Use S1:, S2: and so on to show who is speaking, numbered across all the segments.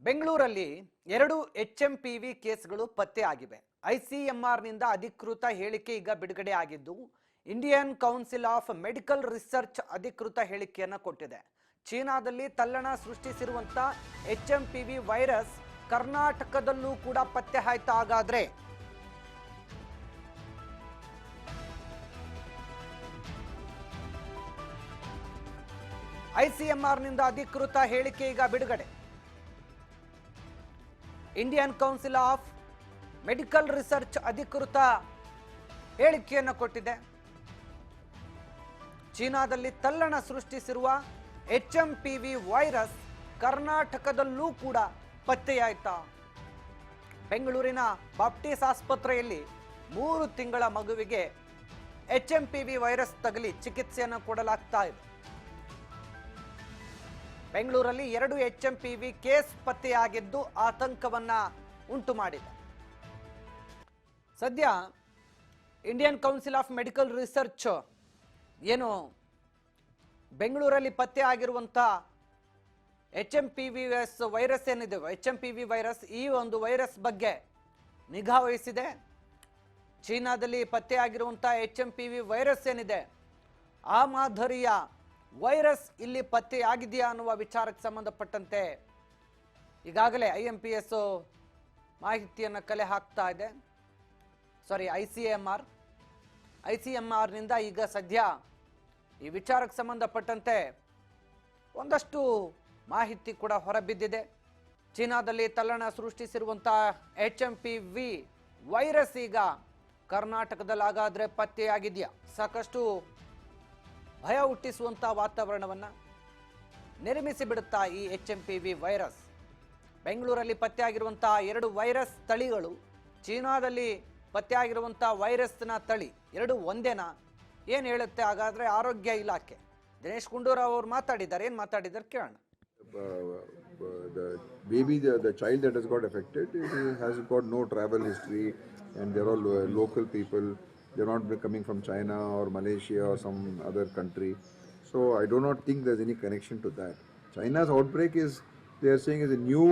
S1: ಬೆಂಗಳೂರಲ್ಲಿ 2 HMPV ಕೇಸ್ಗಳು ಪತ್ತೆಯಾಗಿವೆ. ICMRನಿಂದ ಅಧಿಕೃತ ಹೇಳಿಕೆ ಈಗ ಬಿಡುಗಡೆ ಆಗಿದ್ದು, Indian Council of Medical Research ಅಧಿಕೃತ ಹೇಳಿಕೆಯನ್ನು ಕೊಟ್ಟಿದೆ. ಚೀನಾದಲ್ಲಿ ತಲ್ಲಣ ಸೃಷ್ಟಿಸಿರುವಂತ HMPV ವೈರಸ್ ಕರ್ನಾಟಕದಲ್ಲೂ ಕೂಡ ಪತ್ತೆ ಆಯ್ತಾ? ಹಾಗಾದ್ರೆ ICMRನಿಂದ ಅಧಿಕೃತ ಹೇಳಿಕೆ ಈಗ ಬಿಡುಗಡೆ. Indian Council of Medical Research ಅಧಿಕೃತ ಹೇಳಿಕೆಯನ್ನು ಕೊಟ್ಟಿದೆ. ಚೀನಾದಲ್ಲಿ ತಲ್ಲಣ ಸೃಷ್ಟಿಸಿರುವ HMPV ವೈರಸ್ ಕರ್ನಾಟಕದಲ್ಲೂ ಕೂಡ ಪತ್ತೆಯಾಯ್ತಾ? ಬೆಂಗಳೂರಿನ ಬಾಪ್ಟಿಸ್ ಆಸ್ಪತ್ರೆಯಲ್ಲಿ 3 ತಿಂಗಳ ಮಗುವಿಗೆ HMPV ವೈರಸ್ ತಗುಲಿ ಚಿಕಿತ್ಸೆಯನ್ನು ಕೊಡಲಾಗ್ತಾ ಇದೆ. ಬೆಂಗಳೂರಲ್ಲಿ 2 HMPV ಕೇಸ್ ಪತ್ತೆಯಾಗಿದ್ದು ಆತಂಕವನ್ನ ಉಂಟು ಮಾಡಿದೆ. ಸದ್ಯ Indian Council of Medical Research ಏನು ಬೆಂಗಳೂರಲ್ಲಿ ಪತ್ತೆ ಆಗಿರುವಂತ HMPV ವೈರಸ್ ಏನಿದೆ, HMPV ವೈರಸ್, ಈ ಒಂದು ವೈರಸ್ ಬಗ್ಗೆ ನಿಗಾ ವಹಿಸಿದೆ. ಚೀನಾದಲ್ಲಿ ಪತ್ತೆ ಆಗಿರುವಂತ HMPV ವೈರಸ್ ಏನಿದೆ, ಆ ಮಾದರಿಯ ವೈರಸ್ ಇಲ್ಲಿ ಪತ್ತೆಯಾಗಿದೆಯಾ ಅನ್ನುವ ವಿಚಾರಕ್ಕೆ ಸಂಬಂಧಪಟ್ಟಂತೆ ಈಗಾಗಲೇ IMPS ಮಾಹಿತಿಯನ್ನು ಕಲೆ ಹಾಕ್ತಾ ಇದೆ. ICMRನಿಂದ ಈಗ ಸದ್ಯ ಈ ವಿಚಾರಕ್ಕೆ ಸಂಬಂಧಪಟ್ಟಂತೆ ಒಂದಷ್ಟು ಮಾಹಿತಿ ಕೂಡ ಹೊರಬಿದ್ದಿದೆ. ಚೀನಾದಲ್ಲಿ ತಲ್ಲಣ ಸೃಷ್ಟಿಸಿರುವಂತಹ HMPV ವೈರಸ್ ಈಗ ಕರ್ನಾಟಕದಲ್ಲಿ ಹಾಗಾದ್ರೆ ಪತ್ತೆಯಾಗಿದೆಯಾ? ಸಾಕಷ್ಟು ಭಯ ಹುಟ್ಟಿಸುವಂತಹ ವಾತಾವರಣವನ್ನ ನಿರ್ಮಿಸಿ ಬಿಡುತ್ತಾ ಈ HMPV ವೈರಸ್. ಬೆಂಗಳೂರಲ್ಲಿ ಪತ್ತೆಯಾಗಿರುವಂತಹ 2 ವೈರಸ್ ತಳಿಗಳು, ಚೀನಾದಲ್ಲಿ ಪತ್ತೆಯಾಗಿರುವಂತಹ ವೈರಸ್ನ ತಳಿ 2 ಒಂದೇನಾ? ಏನು ಹೇಳುತ್ತೆ ಹಾಗಾದ್ರೆ ಆರೋಗ್ಯ ಇಲಾಖೆ? ದಿನೇಶ್ ಗುಂಡೂರಾವ್ ಅವರು ಮಾತಾಡಿದ್ದಾರೆ. ಏನು ಮಾತಾಡಿದ್ದಾರೆ ಕೇಳೋಣ.
S2: The child that has got affected, it has got no travel history and they're all local people. They're not coming from China or Malaysia or some other country. So I do not think there's any connection to that. China's outbreak is, they are saying, is a new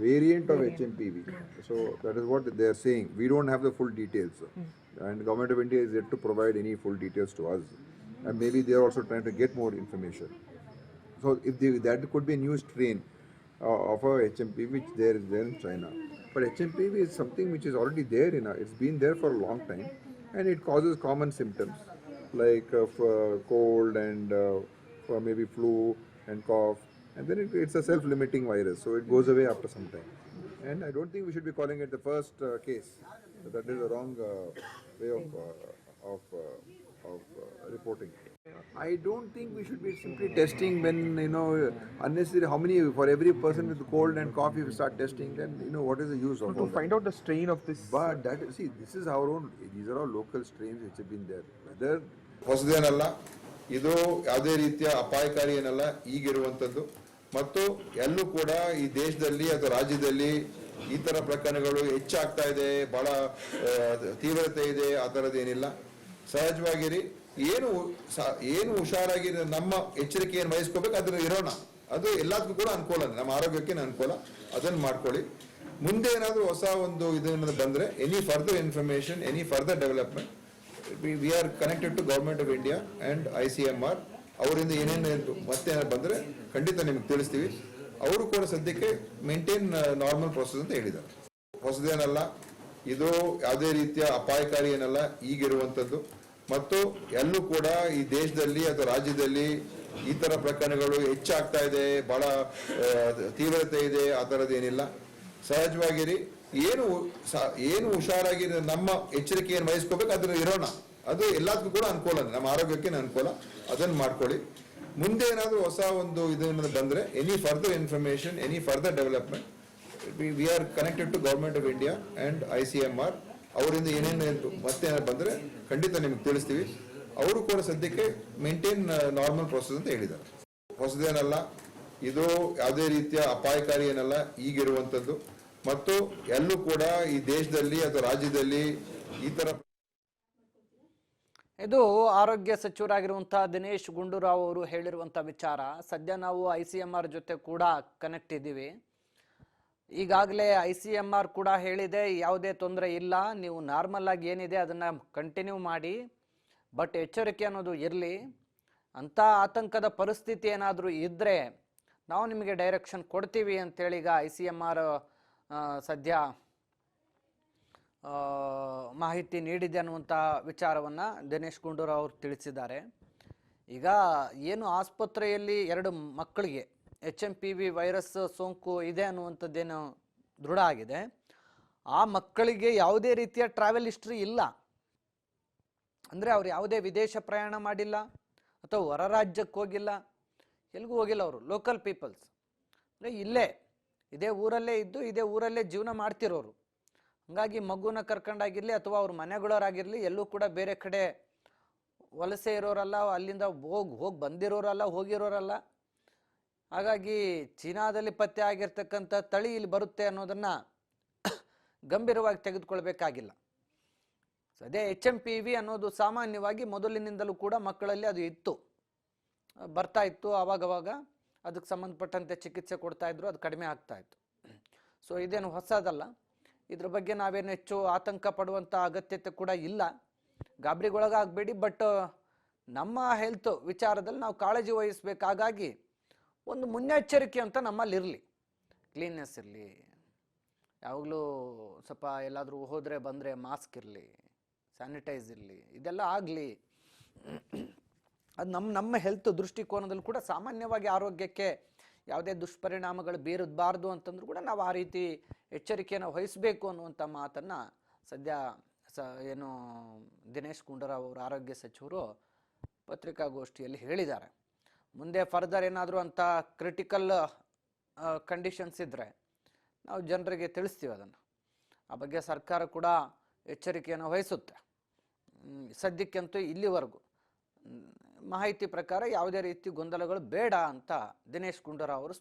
S2: variant of HMPV. So that is what they are saying. We don't have the full details. And the government of India is yet to provide any full details to us. And maybe they are also trying to get more information. So if that could be a new strain of a HMPV which there is there in China. But HMPV is something which is already there it's been there for a long time, and it causes common symptoms like cold and maybe flu and cough, and then it's a self-limiting virus, so it goes away after some time. And I don't think we should be calling it the first case. That is a wrong way of reporting. I don't think we should be simply testing when, unnecessary. How many, for every person with cold and cough, if you start testing, then, what is the use of
S3: to find out the strain of this?
S2: But this is our own, these are all local strains which have been there. Whether ಹೊಸದೇನಲ್ಲ, ಇದು ಯಾವುದೇ ರೀತಿಯ ಅಪಾಯಕಾರಿ ಏನಲ್ಲ, ಈಗಿರುವಂಥದ್ದು. ಮತ್ತು ಎಲ್ಲೂ ಕೂಡ ಈ ದೇಶದಲ್ಲಿ ಅಥವಾ ರಾಜ್ಯದಲ್ಲಿ ಈ ಥರ ಪ್ರಕರಣಗಳು ಹೆಚ್ಚಾಗ್ತಾ ಇದೆ, ಬಹಳ ತೀವ್ರತೆ ಇದೆ, ಆ ಥರದ್ದೇನಿಲ್ಲ. ಸಹಜವಾಗಿರಿ, ಏನು ಹುಷಾರಾಗಿ ನಮ್ಮ ಎಚ್ಚರಿಕೆಯನ್ನು ವಹಿಸ್ಕೋಬೇಕು, ಅದನ್ನ ಇರೋಣ. ಅದು ಎಲ್ಲದಕ್ಕೂ ಕೂಡ ಅನುಕೂಲ, ನಮ್ಮ ಆರೋಗ್ಯಕ್ಕೆ ಅನುಕೂಲ, ಅದನ್ನು ಮಾಡ್ಕೊಳ್ಳಿ. ಮುಂದೆ ಏನಾದರೂ ಹೊಸ ಒಂದು ಇದನ್ನ ಬಂದರೆ, any further information, any further development, we are connected to Government of India and ICMR. ಅವರಿಂದ ಏನೇನು ಮತ್ತೆ ಬಂದರೆ ಖಂಡಿತ ನಿಮಗೆ ತಿಳಿಸ್ತೀವಿ. ಅವರು ಕೂಡ ಸದ್ಯಕ್ಕೆ ಮೇಂಟೈನ್ ನಾರ್ಮಲ್ ಪ್ರೊಸೆಸ್ ಅಂತ ಹೇಳಿದ್ದಾರೆ. ಹೊಸದೇನಲ್ಲ, ಇದು ಯಾವುದೇ ರೀತಿಯ ಅಪಾಯಕಾರಿ ಏನಲ್ಲ, ಈಗಿರುವಂಥದ್ದು. ಮತ್ತು ಎಲ್ಲೂ ಕೂಡ ಈ ದೇಶದಲ್ಲಿ ಅಥವಾ ರಾಜ್ಯದಲ್ಲಿ ಈ ಥರ ಪ್ರಕರಣಗಳು ಹೆಚ್ಚಾಗ್ತಾ ಇದೆ, ಬಹಳ ತೀವ್ರತೆ ಇದೆ, ಆ ಥರದ್ದೇನಿಲ್ಲ. ಸಹಜವಾಗಿರಿ, ಏನು ಹುಷಾರಾಗಿ ನಮ್ಮ ಎಚ್ಚರಿಕೆಯನ್ನು ವಹಿಸ್ಕೋಬೇಕು, ಅದನ್ನ ಇರೋಣ. ಅದು ಎಲ್ಲದಕ್ಕೂ ಕೂಡ ಅನುಕೂಲ, ನಮ್ಮ ಆರೋಗ್ಯಕ್ಕೆ ಅನುಕೂಲ, ಅದನ್ನು ಮಾಡ್ಕೊಳ್ಳಿ. ಮುಂದೆ ಏನಾದರೂ ಹೊಸ ಒಂದು ಇದನ್ನ ಬಂದರೆ, any further information, any further development, we are connected to Government of India and ICMR. ಅವರಿಂದ ಏನೇನು ಮತ್ತೆ ಬಂದರೆ ಖಂಡಿತ ನಿಮಗೆ ತಿಳಿಸ್ತೀವಿ. ಅವರು ಕೂಡ ಸದ್ಯಕ್ಕೆ ಮೇಂಟೈನ್ ನಾರ್ಮಲ್ ಪ್ರೊಸೆಸ್ ಅಂತ ಹೇಳಿದ್ದಾರೆ. ಹೊಸದೇನಲ್ಲ, ಇದು ಯಾವುದೇ ರೀತಿಯ ಅಪಾಯಕಾರಿ ಏನಲ್ಲ, ಈಗಿರುವಂಥದ್ದು. ಮತ್ತು ಎಲ್ಲೂ ಕೂಡ ಈ ದೇಶದಲ್ಲಿ ಅಥವಾ ರಾಜ್ಯದಲ್ಲಿ ಈ ಥರ
S1: ಇದು ಆರೋಗ್ಯ ಸಚಿವರಾಗಿರುವಂತಹ ದಿನೇಶ್ ಗುಂಡೂರಾವ್ ಅವರು ಹೇಳಿರುವಂತಹ ವಿಚಾರ. ಸದ್ಯ ನಾವು ICMR ಜೊತೆ ಕೂಡ ಕನೆಕ್ಟ್ ಇದ್ದೀವಿ. ಈಗಾಗಲೇ ICMR ಕೂಡ ಹೇಳಿದೆ ಯಾವುದೇ ತೊಂದರೆ ಇಲ್ಲ, ನೀವು ನಾರ್ಮಲ್ ಆಗಿ ಏನಿದೆ ಅದನ್ನು ಕಂಟಿನ್ಯೂ ಮಾಡಿ, ಬಟ್ ಎಚ್ಚರಿಕೆ ಅನ್ನೋದು ಇರಲಿ. ಅಂಥ ಆತಂಕದ ಪರಿಸ್ಥಿತಿ ಏನಾದರೂ ಇದ್ದರೆ ನಾವು ನಿಮಗೆ ಡೈರೆಕ್ಷನ್ ಕೊಡ್ತೀವಿ ಅಂತೇಳಿ ಈಗ ICMR ಸದ್ಯ ಮಾಹಿತಿ ನೀಡಿದೆ ಅನ್ನುವಂಥ ವಿಚಾರವನ್ನು ದಿನೇಶ್ ಗುಂಡೂರಾವ್ ಅವರು ತಿಳಿಸಿದ್ದಾರೆ. ಈಗ ಏನು ಆಸ್ಪತ್ರೆಯಲ್ಲಿ 2 ಮಕ್ಕಳಿಗೆ HMPV ವೈರಸ್ ಸೋಂಕು ಇದೆ ಅನ್ನುವಂಥದ್ದೇನು ದೃಢ ಆಗಿದೆ. ಆ ಮಕ್ಕಳಿಗೆ ಯಾವುದೇ ರೀತಿಯ ಟ್ರಾವೆಲ್ ಹಿಸ್ಟ್ರಿ ಇಲ್ಲ, ಅಂದರೆ ಅವ್ರು ಯಾವುದೇ ವಿದೇಶ ಪ್ರಯಾಣ ಮಾಡಿಲ್ಲ ಅಥವಾ ಹೊರ ರಾಜ್ಯಕ್ಕೆ ಹೋಗಿಲ್ಲ, ಎಲ್ಲಿಗೂ ಹೋಗಿಲ್ಲ. ಅವರು ಲೋಕಲ್ ಪೀಪಲ್ಸ್, ಅಂದರೆ ಇದೇ ಊರಲ್ಲೇ ಇದ್ದು ಇದೇ ಊರಲ್ಲೇ ಜೀವನ ಮಾಡ್ತಿರೋರು. ಹಾಗಾಗಿ ಮಗುನ ಕರ್ಕೊಂಡಾಗಿರಲಿ ಅಥವಾ ಅವ್ರ ಮನೆಗಳವರಾಗಿರಲಿ ಎಲ್ಲೂ ಕೂಡ ಬೇರೆ ಕಡೆ ವಲಸೆ ಇರೋರಲ್ಲ, ಅಲ್ಲಿಂದ ಹೋಗಿ ಬಂದಿರೋರಲ್ಲ, ಹೋಗಿರೋರಲ್ಲ. ಹಾಗಾಗಿ ಚೀನಾದಲ್ಲಿ ಪತ್ತೆ ಆಗಿರ್ತಕ್ಕಂಥ ತಳಿ ಇಲ್ಲಿ ಬರುತ್ತೆ ಅನ್ನೋದನ್ನು ಗಂಭೀರವಾಗಿ ತೆಗೆದುಕೊಳ್ಬೇಕಾಗಿಲ್ಲ. ಅದೇ HMPV ಅನ್ನೋದು ಸಾಮಾನ್ಯವಾಗಿ ಮೊದಲಿನಿಂದಲೂ ಕೂಡ ಮಕ್ಕಳಲ್ಲಿ ಅದು ಇತ್ತು, ಬರ್ತಾ ಇತ್ತು. ಆವಾಗವಾಗ ಅದಕ್ಕೆ ಸಂಬಂಧಪಟ್ಟಂತೆ ಚಿಕಿತ್ಸೆ ಕೊಡ್ತಾ ಇದ್ರು, ಅದು ಕಡಿಮೆ ಆಗ್ತಾ ಇತ್ತು. ಸೊ ಇದೇನು ಹೊಸದಲ್ಲ, ಇದ್ರ ಬಗ್ಗೆ ನಾವೇನು ಹೆಚ್ಚು ಆತಂಕ ಪಡುವಂಥ ಅಗತ್ಯತೆ ಕೂಡ ಇಲ್ಲ. ಗಾಬರಿಗೊಳಗಾಗಬೇಡಿ, ಬಟ್ ನಮ್ಮ ಹೆಲ್ತ್ ವಿಚಾರದಲ್ಲಿ ನಾವು ಕಾಳಜಿ ವಹಿಸ್ಬೇಕು. ಹಾಗಾಗಿ ಒಂದು ಮುನ್ನೆಚ್ಚರಿಕೆ ಅಂತ ನಮ್ಮಲ್ಲಿರಲಿ, ಕ್ಲೀನ್ನೆಸ್ ಇರಲಿ, ಯಾವಾಗಲೂ ಸ್ವಲ್ಪ ಎಲ್ಲಾದರೂ ಹೋದರೆ ಬಂದರೆ ಮಾಸ್ಕ್ ಇರಲಿ, ಸ್ಯಾನಿಟೈಸ್ ಇರಲಿ, ಇದೆಲ್ಲ ಆಗಲಿ. ಅದು ನಮ್ಮ ಹೆಲ್ತ್ ದೃಷ್ಟಿಕೋನದಲ್ಲಿ ಕೂಡ ಸಾಮಾನ್ಯವಾಗಿ ಆರೋಗ್ಯಕ್ಕೆ ಯಾವುದೇ ದುಷ್ಪರಿಣಾಮಗಳು ಬೀರಬಾರ್ದು ಅಂತಂದ್ರೂ ಕೂಡ ನಾವು ಆ ರೀತಿ ಎಚ್ಚರಿಕೆಯನ್ನು ವಹಿಸಬೇಕು ಅನ್ನುವಂಥ ಮಾತನ್ನು ಸದ್ಯ ಏನು ದಿನೇಶ್ ಗುಂಡೂರಾವ್ ಅವರು ಆರೋಗ್ಯ ಸಚಿವರು ಪತ್ರಿಕಾಗೋಷ್ಠಿಯಲ್ಲಿ ಹೇಳಿದ್ದಾರೆ. ಮುಂದೆ ಫರ್ದರ್ ಏನಾದರೂ ಅಂಥ ಕ್ರಿಟಿಕಲ್ ಕಂಡೀಷನ್ಸ್ ಇದ್ದರೆ ನಾವು ಜನರಿಗೆ ತಿಳಿಸ್ತೀವಿ ಅದನ್ನು. ಆ ಬಗ್ಗೆ ಸರ್ಕಾರ ಕೂಡ ಎಚ್ಚರಿಕೆಯನ್ನು ವಹಿಸುತ್ತೆ. ಸದ್ಯಕ್ಕಂತೂ ಇಲ್ಲಿವರೆಗೂ ಮಾಹಿತಿ ಪ್ರಕಾರ ಯಾವುದೇ ರೀತಿ ಗೊಂದಲಗಳು ಬೇಡ ಅಂತ ದಿನೇಶ್ ಗುಂಡೂರಾವ್ ಅವರು